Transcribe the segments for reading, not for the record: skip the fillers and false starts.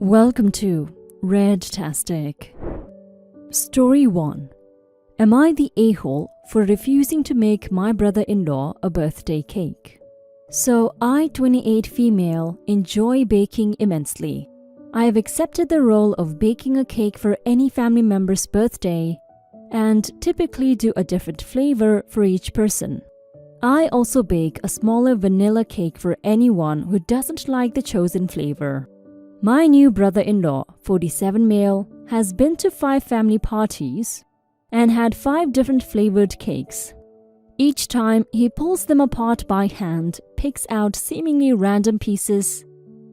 Welcome to Red-tastic. Story 1. Am I the a-hole for refusing to make my brother-in-law a birthday cake? So I, 28 female, enjoy baking immensely. I have accepted the role of baking a cake for any family member's birthday and typically do a different flavor for each person. I also bake a smaller vanilla cake for anyone who doesn't like the chosen flavor. My new brother-in-law, 47 male, has been to 5 family parties and had 5 different flavored cakes. Each time he pulls them apart by hand, picks out seemingly random pieces,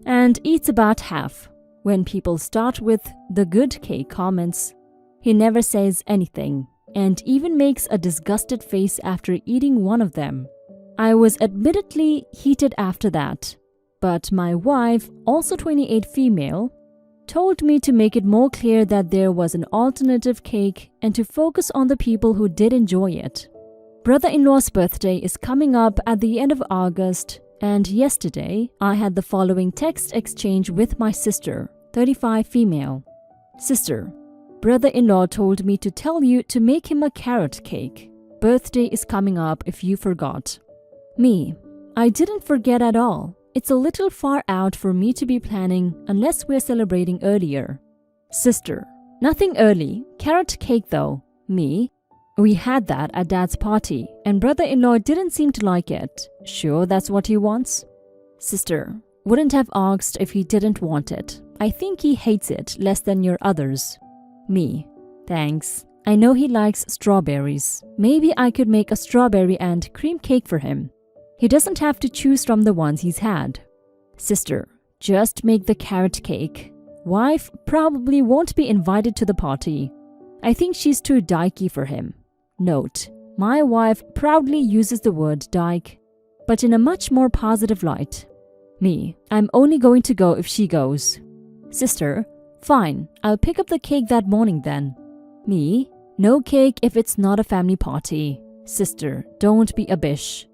and eats about half. When people start with the good cake comments, he never says anything and even makes a disgusted face after eating one of them. I was admittedly heated after that. But my wife, also 28 female, told me to make it more clear that there was an alternative cake and to focus on the people who did enjoy it. Brother-in-law's birthday is coming up at the end of August, and yesterday I had the following text exchange with my sister, 35 female. Sister, brother-in-law told me to tell you to make him a carrot cake. Birthday is coming up if you forgot. Me, I didn't forget at all. It's a little far out for me to be planning unless we're celebrating earlier. Sister, nothing early. Carrot cake though. Me, we had that at Dad's party and brother-in-law didn't seem to like it. Sure that's what he wants? Sister, wouldn't have asked if he didn't want it. I think he hates it less than your others. Me, thanks. I know he likes strawberries. Maybe I could make a strawberry and cream cake for him. He doesn't have to choose from the ones he's had. Sister, just make the carrot cake. Wife probably won't be invited to the party. I think she's too dykey for him. Note, my wife proudly uses the word dyke, but in a much more positive light. Me, I'm only going to go if she goes. Sister, fine, I'll pick up the cake that morning then. Me, no cake if it's not a family party. Sister, don't be a bish.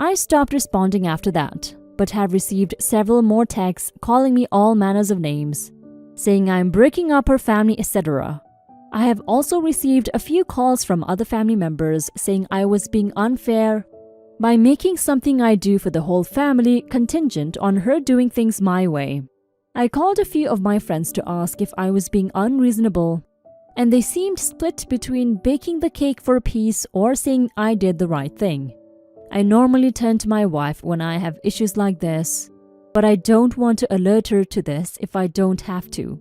I stopped responding after that, but have received several more texts calling me all manners of names, saying I'm breaking up her family, etc. I have also received a few calls from other family members saying I was being unfair by making something I do for the whole family contingent on her doing things my way. I called a few of my friends to ask if I was being unreasonable, and they seemed split between baking the cake for a piece or saying I did the right thing. I normally turn to my wife when I have issues like this, but I don't want to alert her to this if I don't have to.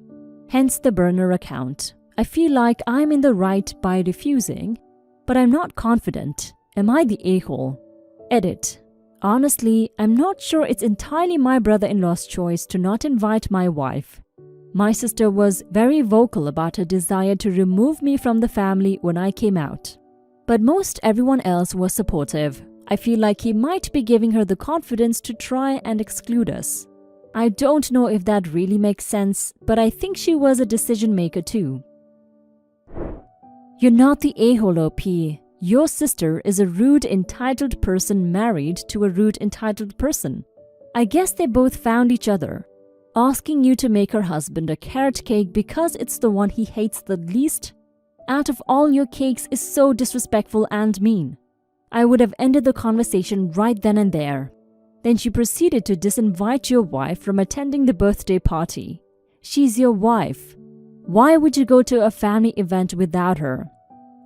Hence the burner account. I feel like I'm in the right by refusing, but I'm not confident. Am I the a-hole? Edit. Honestly, I'm not sure it's entirely my brother-in-law's choice to not invite my wife. My sister was very vocal about her desire to remove me from the family when I came out. But most everyone else was supportive. I feel like he might be giving her the confidence to try and exclude us. I don't know if that really makes sense, but I think she was a decision maker too. You're not the a-hole, OP. Your sister is a rude, entitled person married to a rude, entitled person. I guess they both found each other. Asking you to make her husband a carrot cake because it's the one he hates the least out of all your cakes is so disrespectful and mean. I would have ended the conversation right then and there. Then she proceeded to disinvite your wife from attending the birthday party. She's your wife. Why would you go to a family event without her?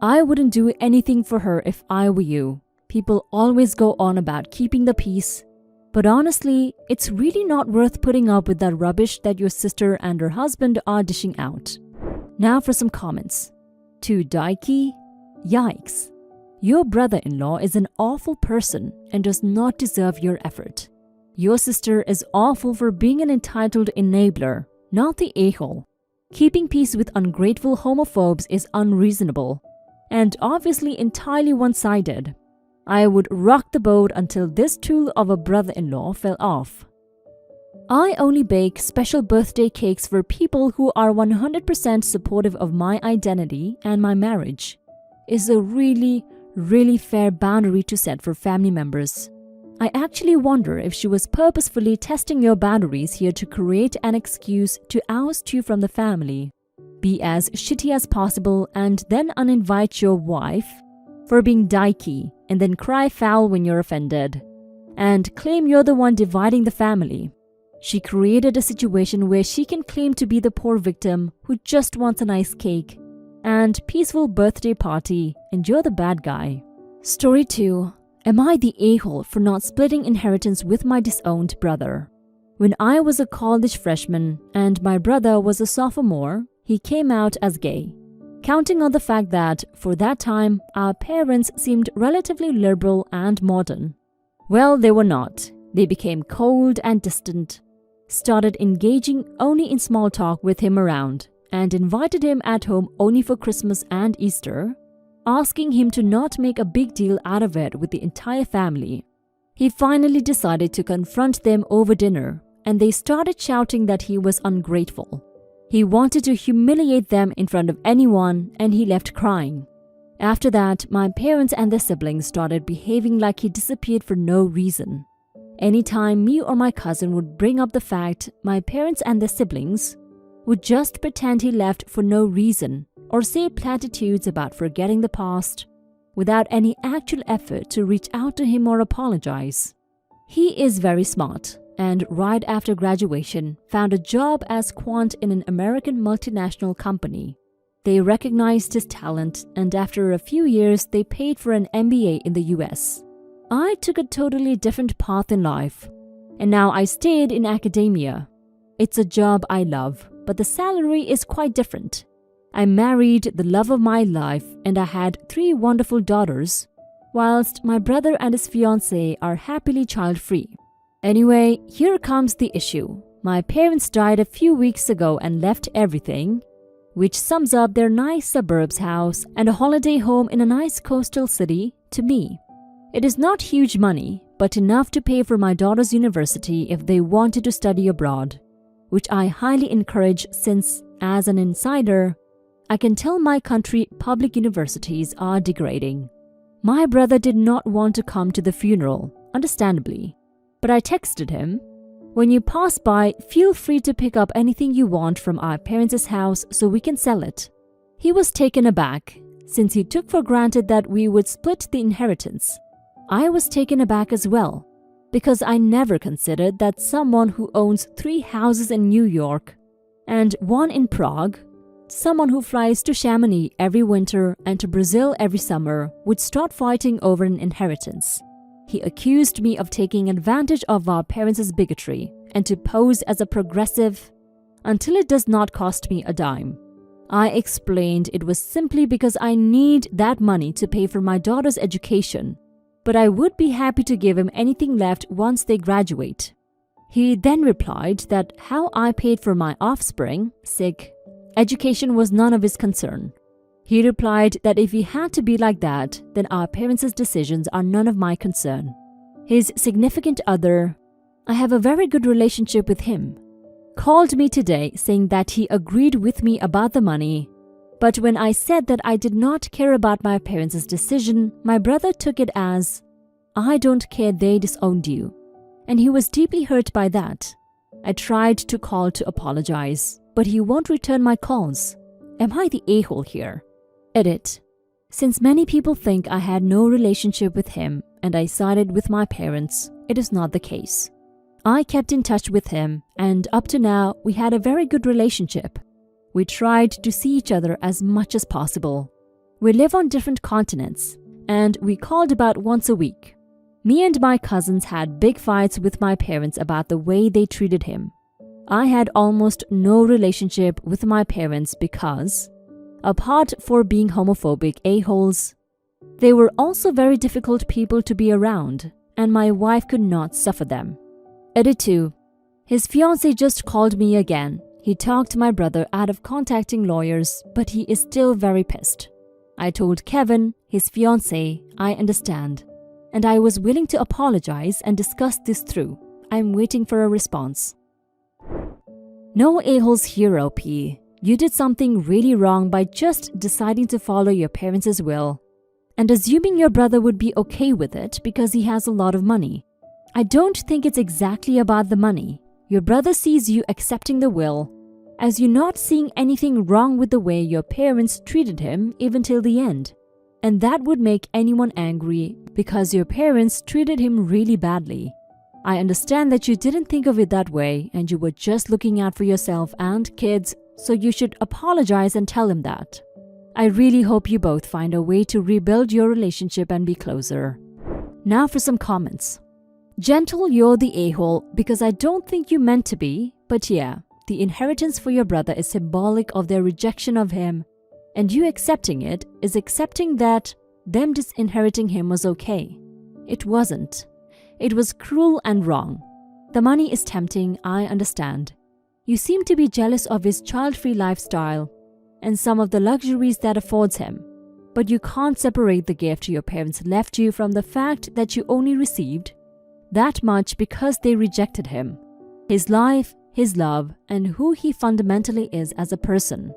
I wouldn't do anything for her if I were you. People always go on about keeping the peace, but honestly, it's really not worth putting up with that rubbish that your sister and her husband are dishing out. Now for some comments. Too dykey? Yikes. Your brother-in-law is an awful person and does not deserve your effort. Your sister is awful for being an entitled enabler, not the a-hole. Keeping peace with ungrateful homophobes is unreasonable and obviously entirely one-sided. I would rock the boat until this tool of a brother-in-law fell off. I only bake special birthday cakes for people who are 100% supportive of my identity and my marriage. Is a really fair boundary to set for family members. I actually wonder if she was purposefully testing your boundaries here to create an excuse to oust you from the family, be as shitty as possible, and then uninvite your wife for being dykey and then cry foul when you're offended and claim you're the one dividing the family. She created a situation where she can claim to be the poor victim who just wants a nice cake and peaceful birthday party, and you're the bad guy. Story 2. Am I the a-hole for not splitting inheritance with my disowned brother? When I was a college freshman and my brother was a sophomore, he came out as gay, counting on the fact that, for that time, our parents seemed relatively liberal and modern. Well, they were not. They became cold and distant, started engaging only in small talk with him around, and invited him at home only for Christmas and Easter, asking him to not make a big deal out of it with the entire family. He finally decided to confront them over dinner, and they started shouting that he was ungrateful. He wanted to humiliate them in front of anyone, and he left crying. After that, my parents and their siblings started behaving like he disappeared for no reason. Anytime me or my cousin would bring up the fact, my parents and their siblings would just pretend he left for no reason or say platitudes about forgetting the past without any actual effort to reach out to him or apologize. He is very smart and right after graduation found a job as quant in an American multinational company. They recognized his talent, and after a few years they paid for an MBA in the US. I took a totally different path in life, and now I stayed in academia. It's a job I love, but the salary is quite different. I married the love of my life and I had 3 wonderful daughters, whilst my brother and his fiancée are happily child-free. Anyway, here comes the issue. My parents died a few weeks ago and left everything, which sums up their nice suburbs house and a holiday home in a nice coastal city, to me. It is not huge money, but enough to pay for my daughter's university if they wanted to study abroad, which I highly encourage since, as an insider, I can tell my country public universities are degrading. My brother did not want to come to the funeral, understandably, but I texted him, "When you pass by, feel free to pick up anything you want from our parents' house so we can sell it." He was taken aback, since he took for granted that we would split the inheritance. I was taken aback as well, because I never considered that someone who owns 3 houses in New York and 1 in Prague, someone who flies to Chamonix every winter and to Brazil every summer, would start fighting over an inheritance. He accused me of taking advantage of our parents' bigotry and to pose as a progressive until it does not cost me a dime. I explained it was simply because I need that money to pay for my daughter's education, but I would be happy to give him anything left once they graduate. He then replied that how I paid for my offspring, education was none of his concern. He replied that if he had to be like that, then our parents' decisions are none of my concern. His significant other, I have a very good relationship with him, called me today saying that he agreed with me about the money, but when I said that I did not care about my parents' decision, my brother took it as, "I don't care they disowned you," and he was deeply hurt by that. I tried to call to apologize, but he won't return my calls. Am I the a-hole here? Edit. Since many people think I had no relationship with him and I sided with my parents, it is not the case. I kept in touch with him, and up to now, we had a very good relationship. We tried to see each other as much as possible. We live on different continents, and we called about once a week. Me and my cousins had big fights with my parents about the way they treated him. I had almost no relationship with my parents because, apart from being homophobic a-holes, they were also very difficult people to be around, and my wife could not suffer them. Edit 2. His fiancé just called me again. He talked my brother out of contacting lawyers, but he is still very pissed. I told Kevin, his fiancé, I understand, and I was willing to apologize and discuss this through. I'm waiting for a response. No a-holes here, OP. You did something really wrong by just deciding to follow your parents' will and assuming your brother would be okay with it because he has a lot of money. I don't think it's exactly about the money. Your brother sees you accepting the will as you not seeing anything wrong with the way your parents treated him even till the end. And that would make anyone angry because your parents treated him really badly. I understand that you didn't think of it that way and you were just looking out for yourself and kids, so you should apologize and tell him that. I really hope you both find a way to rebuild your relationship and be closer. Now for some comments. Gentle, you're the a-hole because I don't think you meant to be, but yeah, the inheritance for your brother is symbolic of their rejection of him, and you accepting it is accepting that them disinheriting him was okay. It wasn't. It was cruel and wrong. The money is tempting, I understand. You seem to be jealous of his child-free lifestyle and some of the luxuries that affords him, but you can't separate the gift your parents left you from the fact that you only received that much because they rejected him, his life, his love, and who he fundamentally is as a person.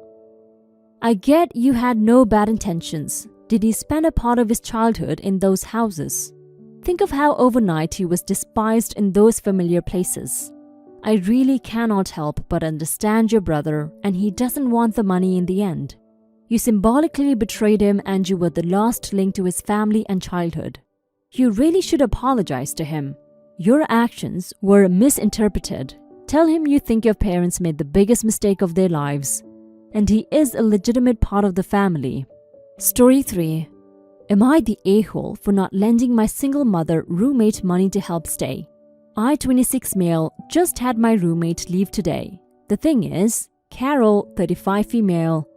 I get you had no bad intentions. Did he spend a part of his childhood in those houses? Think of how overnight he was despised in those familiar places. I really cannot help but understand your brother, and he doesn't want the money in the end. You symbolically betrayed him and you were the last link to his family and childhood. You really should apologize to him. Your actions were misinterpreted. Tell him you think your parents made the biggest mistake of their lives, and he is a legitimate part of the family. Story 3. Am I the a-hole for not lending my single mother roommate money to help stay? I, 26 male, just had my roommate leave today. The thing is, Carol, 35 female,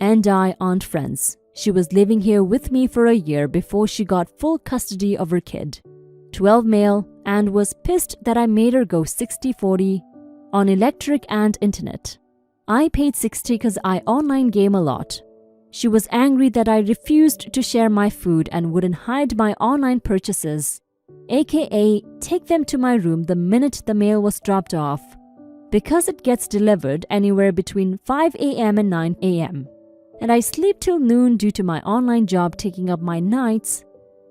and I aren't friends. She was living here with me for a year before she got full custody of her kid. 12 male, and was pissed that I made her go 60-40 on electric and internet. I paid 60 because I online game a lot. She was angry that I refused to share my food and wouldn't hide my online purchases, aka take them to my room the minute the mail was dropped off, because it gets delivered anywhere between 5 a.m. and 9 a.m. And I sleep till noon due to my online job taking up my nights,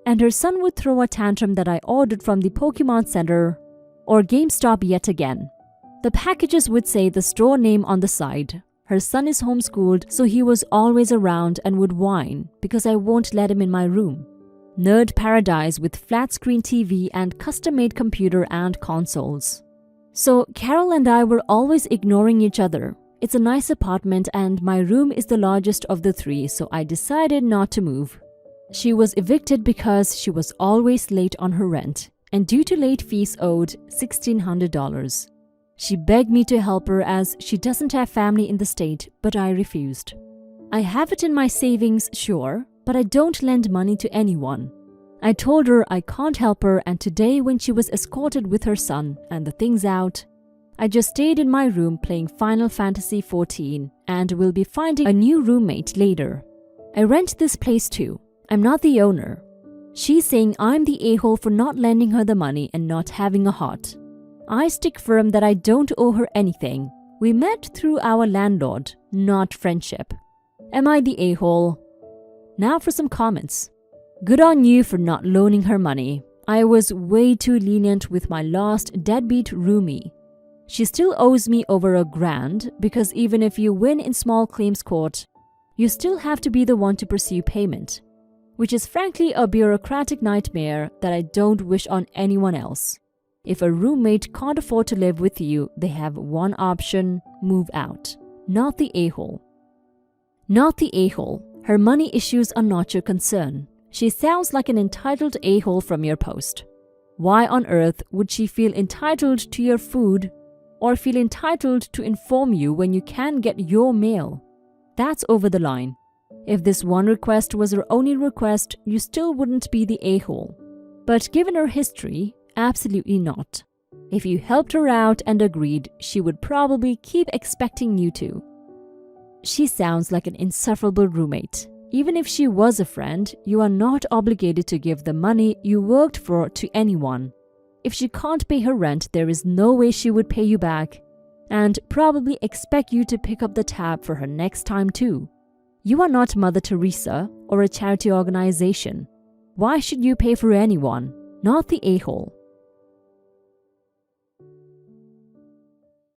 and her son would throw a tantrum that I ordered from the Pokemon Center or GameStop yet again. The packages would say the store name on the side. Her son is homeschooled, so he was always around and would whine because I won't let him in my room. Nerd paradise with flat screen TV and custom-made computer and consoles. So Carol and I were always ignoring each other. It's a nice apartment and my room is the largest of the three, so I decided not to move. She was evicted because she was always late on her rent, and due to late fees owed $1,600. She begged me to help her as she doesn't have family in the state, but I refused. I have it in my savings, sure, but I don't lend money to anyone. I told her I can't help her, and today when she was escorted with her son and the things out, I just stayed in my room playing Final Fantasy XIV and will be finding a new roommate later. I rent this place too. I'm not the owner. She's saying I'm the a-hole for not lending her the money and not having a heart. I stick firm that I don't owe her anything. We met through our landlord, not friendship. Am I the a-hole? Now for some comments. Good on you for not loaning her money. I was way too lenient with my last deadbeat roomie. She still owes me over $1,000 because even if you win in small claims court, you still have to be the one to pursue payment, which is frankly a bureaucratic nightmare that I don't wish on anyone else. If a roommate can't afford to live with you, they have one option: move out. Not the a-hole. Not the a-hole. Her money issues are not your concern. She sounds like an entitled a-hole from your post. Why on earth would she feel entitled to your food or feel entitled to inform you when you can get your mail? That's over the line. If this one request was her only request, you still wouldn't be the a-hole. But given her history, absolutely not. If you helped her out and agreed, she would probably keep expecting you to. She sounds like an insufferable roommate. Even if she was a friend, you are not obligated to give the money you worked for to anyone. If she can't pay her rent, there is no way she would pay you back and probably expect you to pick up the tab for her next time too. You are not Mother Teresa or a charity organization. Why should you pay for anyone? Not the a-hole.